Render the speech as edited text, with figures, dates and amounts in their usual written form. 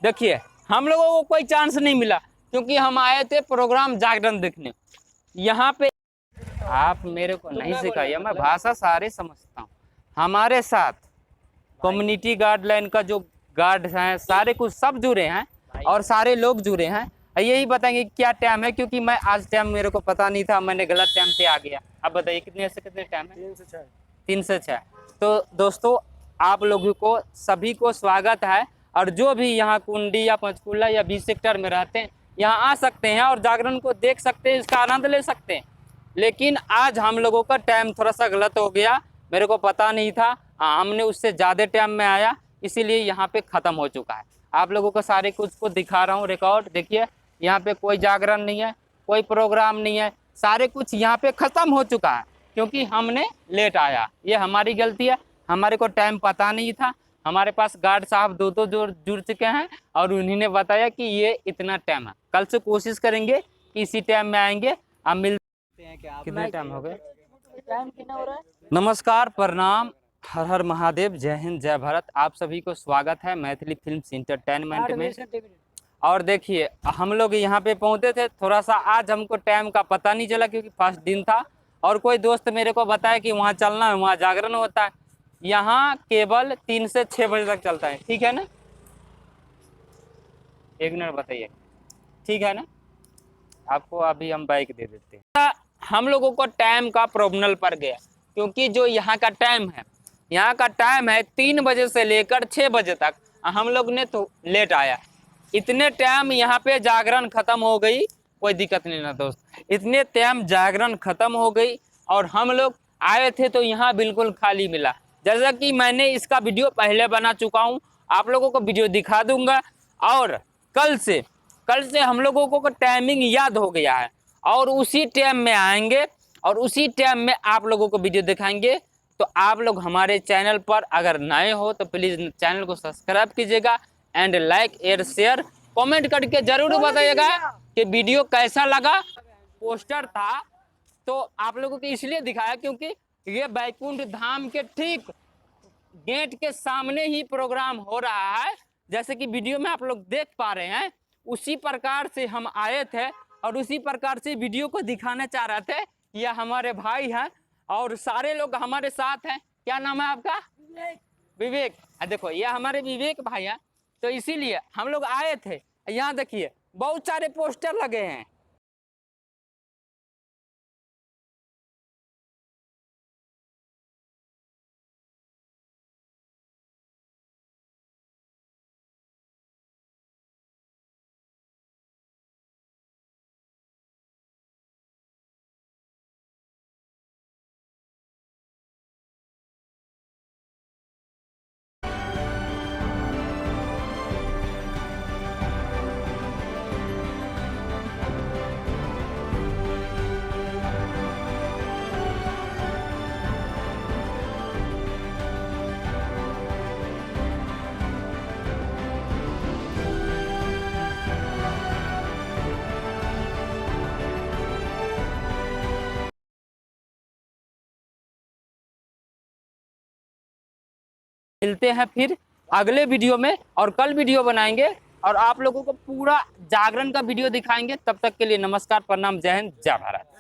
देखिए हम लोगों को कोई चांस नहीं मिला क्योंकि हम आए थे प्रोग्राम जागरण देखने। यहाँ पे आप मेरे को नहीं सिखाइए, मैं भाषा सारे समझता हूँ। हमारे साथ कम्युनिटी गाइडलाइन का जो गार्ड हैं सारे कुछ सब जुड़े हैं और सारे लोग जुड़े हैं। यही बताएंगे क्या टाइम है, क्योंकि मैं आज टाइम मेरे को पता नहीं था, मैंने गलत टाइम पे आ गया। अब बताइए कितने से कितने टाइम है? 3 से 6। तो दोस्तों आप लोगों को सभी को स्वागत है, और जो भी यहाँ कुंडी या पंचकूला या बी सेक्टर में रहते हैं यहाँ आ सकते हैं और जागरण को देख सकते हैं, इसका आनंद ले सकते हैं। लेकिन आज हम लोगों का टाइम थोड़ा सा गलत हो गया, मेरे को पता नहीं था, हमने उससे ज़्यादा टाइम में आया, इसीलिए यहाँ पे ख़त्म हो चुका है। आप लोगों को सारे कुछ को दिखा रहा हूँ रिकॉर्ड। देखिए यहाँ पे कोई जागरण नहीं है, कोई प्रोग्राम नहीं है, सारे कुछ यहाँ पे ख़त्म हो चुका है क्योंकि हमने लेट आया। ये हमारी गलती है, हमारे को टाइम पता नहीं था। हमारे पास गार्ड साहब दो जुड़ चुके हैं और उन्हीं ने बताया कि ये इतना टाइम है। कल से कोशिश करेंगे कि इसी टाइम में आएंगे। अब मिलते हैं। कितने टाइम हो गए? टाइम कितना हो रहा है? नमस्कार, प्रणाम, हर हर महादेव, जय हिंद, जय भारत। आप सभी को स्वागत है मैथिली फिल्म्स इंटरटेनमेंट में। और देखिए हम लोग यहाँ पे पहुँचे थे, थोड़ा सा आज हमको टाइम का पता नहीं चला क्योंकि फर्स्ट दिन था, और कोई दोस्त मेरे को बताया कि वहाँ चलना है, वहाँ जागरण होता है। यहाँ केवल 3 से 6 बजे तक चलता है, ठीक है ना? 1 मिनट बताइए, ठीक है ना? आपको अभी हम बाइक दे देते हैं। हम लोगों को टाइम का प्रॉब्लम पड़ गया क्योंकि जो यहाँ का टाइम है, यहाँ का टाइम है 3 बजे से लेकर 6 बजे तक। हम लोग ने तो लेट आया, इतने टाइम यहाँ पे जागरण खत्म हो गई। कोई दिक्कत नहीं ना दोस्त, इतने टाइम जागरण खत्म हो गई और हम लोग आए थे तो यहाँ बिल्कुल खाली मिला। जैसा कि मैंने इसका वीडियो पहले बना चुका हूँ, आप लोगों को वीडियो दिखा दूंगा। और कल से हम लोगों को टाइमिंग याद हो गया है और उसी टाइम में आएंगे और उसी टाइम में आप लोगों को वीडियो दिखाएंगे। तो आप लोग हमारे चैनल पर अगर नए हो तो प्लीज़ चैनल को सब्सक्राइब कीजिएगा and like and share comment करके जरूर बताइएगा कि वीडियो कैसा लगा। पोस्टर था तो आप लोगों को इसलिए दिखाया क्योंकि ये बैकुंठ धाम के ठीक गेट के सामने ही प्रोग्राम हो रहा है। जैसे कि वीडियो में आप लोग देख पा रहे हैं, उसी प्रकार से हम आए थे और उसी प्रकार से वीडियो को दिखाना चाह रहे थे। यह हमारे भाई हैं और सारे लोग हमारे साथ हैं। क्या नाम है आपका? विवेक। देखो ये हमारे विवेक भाई हैं, तो इसीलिए हम लोग आए थे। यहाँ देखिए बहुत सारे पोस्टर लगे हैं। मिलते हैं फिर अगले वीडियो में और कल वीडियो बनाएंगे और आप लोगों को पूरा जागरण का वीडियो दिखाएंगे। तब तक के लिए नमस्कार, प्रणाम, जय हिंद, जय भारत।